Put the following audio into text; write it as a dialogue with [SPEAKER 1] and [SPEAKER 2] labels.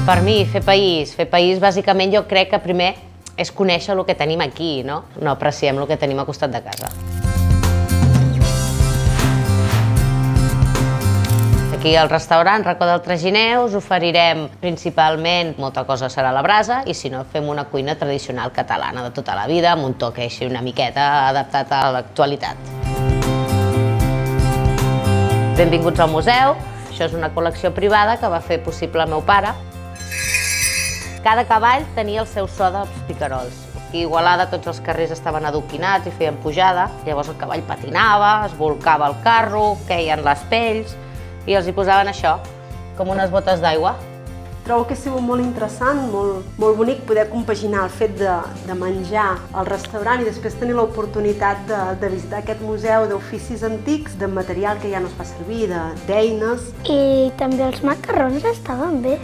[SPEAKER 1] Per mi, fer país bàsicament jo crec que primer és conèixer el que tenim aquí, no? No apreciem el que tenim al costat de casa. Aquí al restaurant Racó del Traginer us oferirem principalment molta cosa serà a la brasa i si no fem una cuina tradicional catalana de tota la vida amb un toc així una miqueta adaptat a l'actualitat. Benvinguts al museu. Això és una col·lecció privada que va fer possible el meu pare. Cada cavall tenia el seu so dels picarols. Aquí a Igualada tots els carrers estaven adoquinats i feien pujada, llavors el cavall patinava, es volcava el carro, queien les pells i els hi posaven això, com unes botes d'aigua.
[SPEAKER 2] Trobo que ha sigut molt interessant, molt bonic poder compaginar el fet de menjar al restaurant i després tenir l'oportunitat de visitar aquest museu d'oficis antics, de material que ja no es fa servir, d'eines.
[SPEAKER 3] I també els macarrons estaven bé.